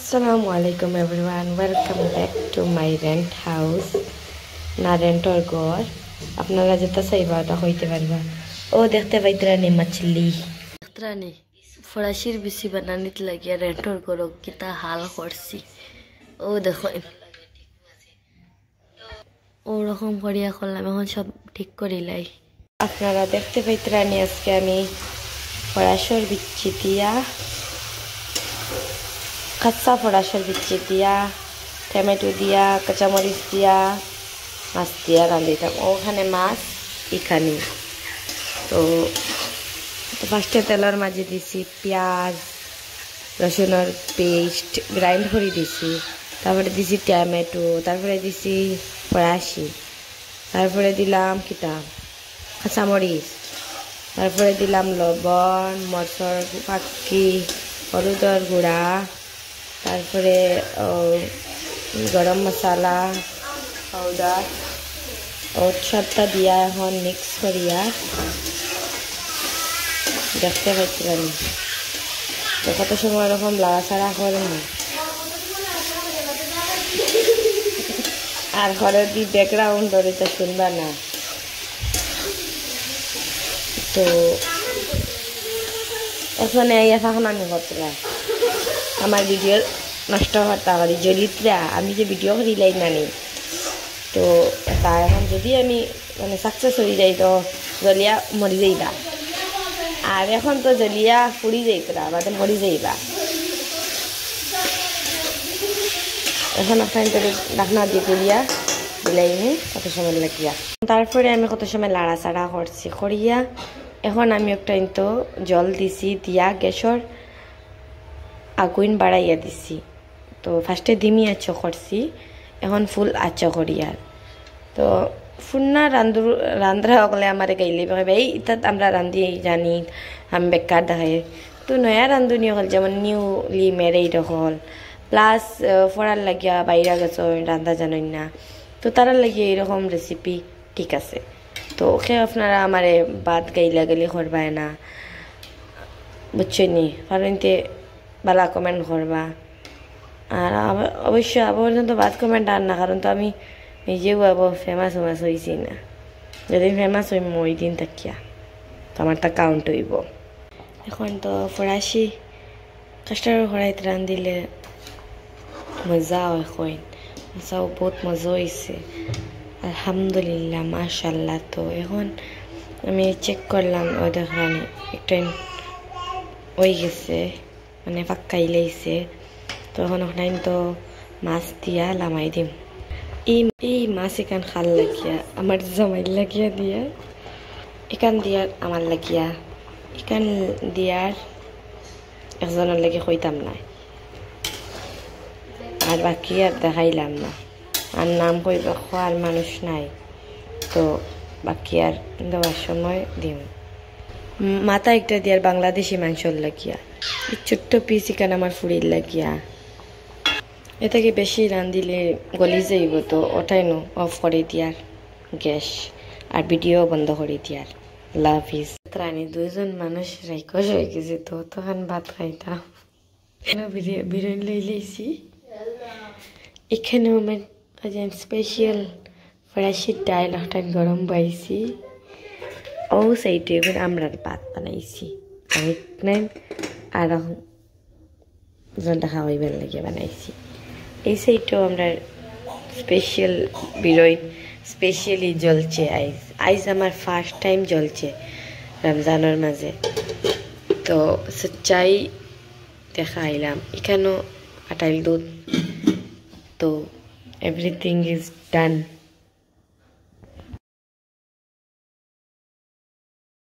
Assalamualaikum everyone, welcome back to my rent house না রেন্টর ঘর আপনারা যেটা চাইবা ওটা হইতে পারবা ও দেখতে পাইতরানি মাছলি দেখতরানি ফরাসির বিসি বানানিত লাগিয়া রেন্টর ঘর কিতা হাল করছি ও দেখো ওরকম করিয়া করলাম এখন সব ঠিক করিলাই আপনারা দেখতে পাইতরানি আজকে আমি ফরাসর বিচ্ছি দিয়া कच्चा फड़ाशर बिच्ची दिया टमेटो दिया कच्चा मरीच दिया माछ दिया रांधिताम ओखाने माछ इखाने तो फार्स्टे तेलर माझे दिसी पियाज रसुनर पेस्ट ग्राइंड करे दिसी तारपरे दिसी टमेटो तारपरे दिसी फड़ाशी तारपरे दिलाम किता कच्चा मरीच तारपरे दिलाम लवण मरचर फाक्की हलुदर गुड़ा तारपरे गरम मसाला पाउडार और सबटा दिया এখন मिक्स करिया देखते পাচ্ছেন তো কত সময় এরকম লাড়াচাড়া করেন আর ঘরের দি ব্যাকগ্রাউন্ড ধরে তো শুনবা না তো এখন এই এখন আমি করছিলাম আমার ভিডিও নষ্ট হতে পারি জলিত্রা আমি যে ভিডিও করিলাই নানি তো তা এখন যদি আমি মানে সাকসেস হয়ে যাই তো জলিয়া মরি যাইবা আর এখন তো জলিয়া পুড়ি যাইতরা বাদে মরি যাইবা এখন আপনাদের ডাকনা দিয়ে পুড়িয়া দিলাই নি কত সময় লাগিয়া তারপরে আমি কত সময় লাড়াচাড়া করছি করিয়া এখন আমি একটা তো জল দিছি দিয়া গ্যাসর আগুন বাড়াইয়া দিছি তো ফার্স্টে ধিমি আঁচো করছি এখন ফুল আঁচো করিয়া তো ফুন্না রান্ধ্রা হলে আমার গাইলে ভাই ইতাত আমরা রান্ধি জানি আমি বেকার দেখাই তো নয়া রান্ধুনি হল যেমন নিউলি ম্যারিড হল প্লাস ফড়ার লাগিয়া বাইরা গেছ রান্ধা জানেন না তো তারা লাগিয়ে এরকম রেসিপি ঠিক আছে তো ওকে আপনারা আমারে বাদ গাইলা গেলি করবায় না বুঝছেনি কারণ বালা কমেন্ট করবা আর অবশ্যই পর্যন্ত বাদ কমেন্ট আর না কারণ তো আমি নিজেও ফেমাস হয়েছি না যেদিন ফেমাস হইম ওই দিন থাকিয়া তো আমারটা কাউন্ট হইব এখন তো ফরাসি কাস্টার হরাইতে রান্ধিলে মজা হয় কইন মজাও বহুত মজা হয়েছে আলহামদুলিল্লাহ মাশাল্লাহ তো এখন আমি চেক করলাম ও দেখলানি একটা হয়ে গেছে মানে পাক্কাই লাইছে তো এখন ওখানে তো মাছ দিয়া লামাই দিম এই মাছ এখান খাল লাগিয়া আমার জামাই লাগিয়া দিয়া এখান দিয়ার আমার লাগিয়া এখান দিয়ার একজনের লাগে কইতাম না আর বাকি আর দেখাইলাম না আর নাম কইবা খোয়ার মানুষ নাই তো বাকি আর দেওয়ার সময় দিম মাথা একটা দিয়ার বাংলাদেশি মাংসর লাগিয়া ছোট্ট পিস ইকান আমার ফুড়ির লাগিয়া এটাকে বেশি রান্ধিলে গলি যাইব তো ওটাই নো অফ করে দিয়ার গ্যাস আর ভিডিও বন্ধ করে দিয়ার লাভ ইজ ত্রাণী দুইজন মানুষ রাইকস হয়ে গেছে তো তখন ভাত খাইতাম বিরিয়ানি লই লইছি এখানেও আমার স্পেশাল ফরাসি ডাইল হঠাৎ গরম পাইছি ও সাইডে এবার আমরা ভাত বানাইছি আমি আর জনটা খাওয়াইবার লাগে বানাইছি এই সাইডেও আমরা স্পেশাল বিরোইন স্পেশালি জ্বলছে আইজ আমার ফার্স্ট টাইম জ্বলছে রমজানের মাঝে তো সচ্চাই দেখা আইলাম এখানেও আটাইল দুধ তো এভরিথিং ইজ ডান